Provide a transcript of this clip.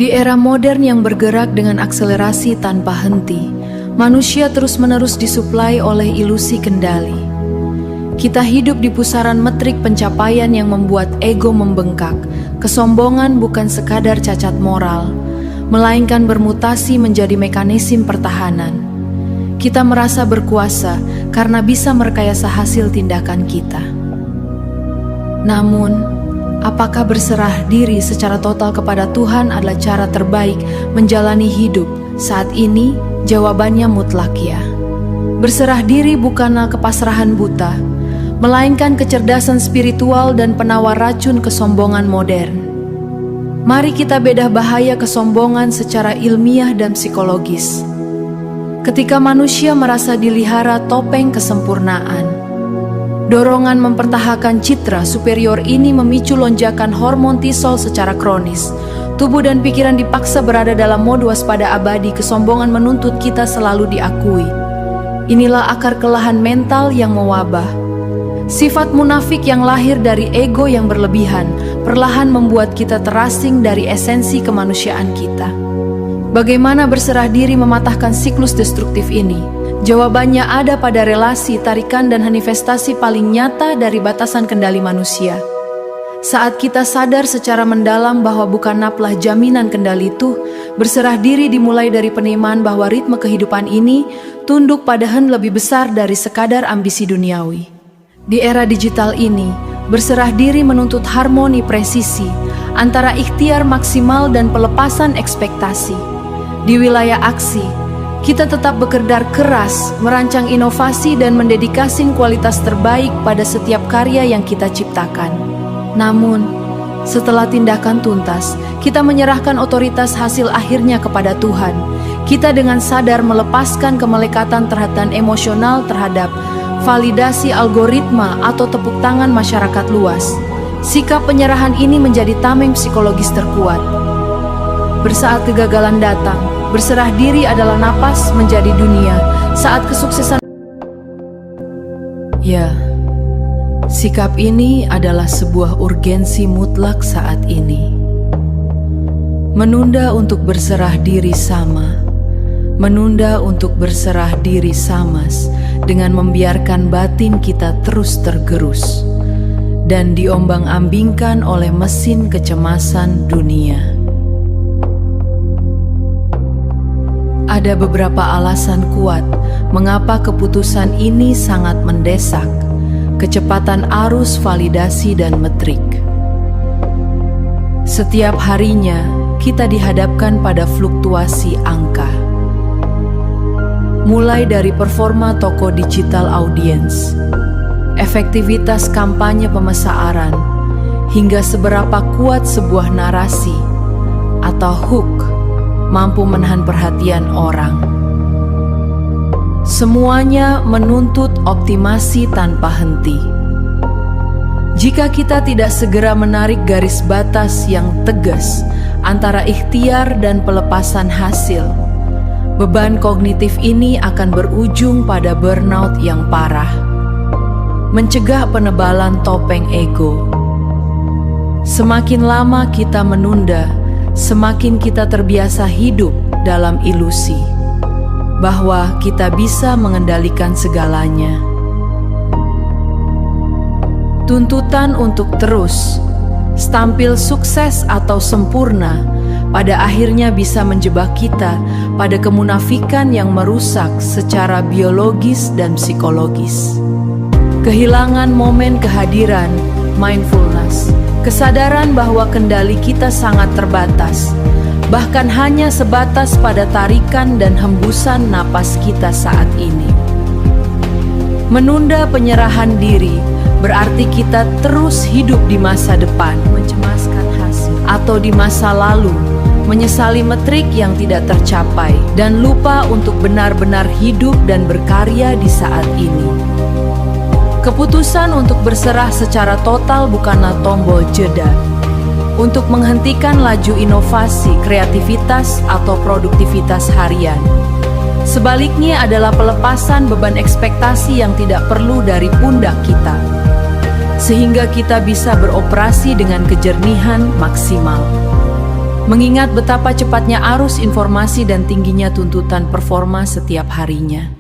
Di era modern yang bergerak dengan akselerasi tanpa henti, manusia terus-menerus disuplai oleh ilusi kendali. Kita hidup di pusaran metrik pencapaian yang membuat ego membengkak. Kesombongan bukan sekadar cacat moral, melainkan bermutasi menjadi mekanisme pertahanan. Kita merasa berkuasa karena bisa merekayasa hasil tindakan kita. Namun, apakah berserah diri secara total kepada Tuhan adalah cara terbaik menjalani hidup? Saat ini, jawabannya mutlak ya. Berserah diri bukanlah kepasrahan buta, melainkan kecerdasan spiritual dan penawar racun kesombongan modern. Mari kita bedah bahaya kesombongan secara ilmiah dan psikologis. Ketika manusia merasa dilihara topeng kesempurnaan, dorongan mempertahankan citra superior ini memicu lonjakan hormon tisol secara kronis. Tubuh dan pikiran dipaksa berada dalam mode waspada abadi. Kesombongan menuntut kita selalu diakui. Inilah akar kelelahan mental yang mewabah. Sifat munafik yang lahir dari ego yang berlebihan perlahan membuat kita terasing dari esensi kemanusiaan kita. Bagaimana berserah diri mematahkan siklus destruktif ini? Jawabannya ada pada relasi, tarikan, dan manifestasi paling nyata dari batasan kendali manusia. Saat kita sadar secara mendalam bahwa bukan naplah jaminan kendali itu, berserah diri dimulai dari penerimaan bahwa ritme kehidupan ini tunduk pada hal lebih besar dari sekadar ambisi duniawi. Di era digital ini, berserah diri menuntut harmoni presisi antara ikhtiar maksimal dan pelepasan ekspektasi. Di wilayah aksi, kita tetap bekerja keras, merancang inovasi dan mendedikasikan kualitas terbaik pada setiap karya yang kita ciptakan. Namun, setelah tindakan tuntas, kita menyerahkan otoritas hasil akhirnya kepada Tuhan. Kita dengan sadar melepaskan kemelekatan terhadap emosional terhadap validasi algoritma atau tepuk tangan masyarakat luas. Sikap penyerahan ini menjadi tameng psikologis terkuat. Bersaat kegagalan datang, berserah diri adalah napas menjadi dunia. Saat kesuksesan, ya, sikap ini adalah sebuah urgensi mutlak saat ini. Menunda untuk berserah diri sama. Menunda untuk berserah diri samas dengan membiarkan batin kita terus tergerus dan diombang-ambingkan oleh mesin kecemasan dunia. Ada beberapa alasan kuat mengapa keputusan ini sangat mendesak: kecepatan arus validasi dan metrik. Setiap harinya kita dihadapkan pada fluktuasi angka. Mulai dari performa toko digital audiens, efektivitas kampanye pemesaaran, hingga seberapa kuat sebuah narasi atau hook mampu menahan perhatian orang. Semuanya menuntut optimasi tanpa henti. Jika kita tidak segera menarik garis batas yang tegas antara ikhtiar dan pelepasan hasil, beban kognitif ini akan berujung pada burnout yang parah. Mencegah penebalan topeng ego. Semakin lama kita menunda, semakin kita terbiasa hidup dalam ilusi bahwa kita bisa mengendalikan segalanya. Tuntutan untuk terus tampil sukses atau sempurna pada akhirnya bisa menjebak kita pada kemunafikan yang merusak secara biologis dan psikologis. Kehilangan momen kehadiran, mindfulness, kesadaran bahwa kendali kita sangat terbatas, bahkan hanya sebatas pada tarikan dan hembusan napas kita saat ini. Menunda penyerahan diri berarti kita terus hidup di masa depan, mencemaskan hasil, atau di masa lalu, menyesali metrik yang tidak tercapai, dan lupa untuk benar-benar hidup dan berkarya di saat ini. Keputusan untuk berserah secara total bukanlah tombol jeda untuk menghentikan laju inovasi, kreativitas, atau produktivitas harian. Sebaliknya adalah pelepasan beban ekspektasi yang tidak perlu dari pundak kita, sehingga kita bisa beroperasi dengan kejernihan maksimal. mengingat betapa cepatnya arus informasi dan tingginya tuntutan performa setiap harinya.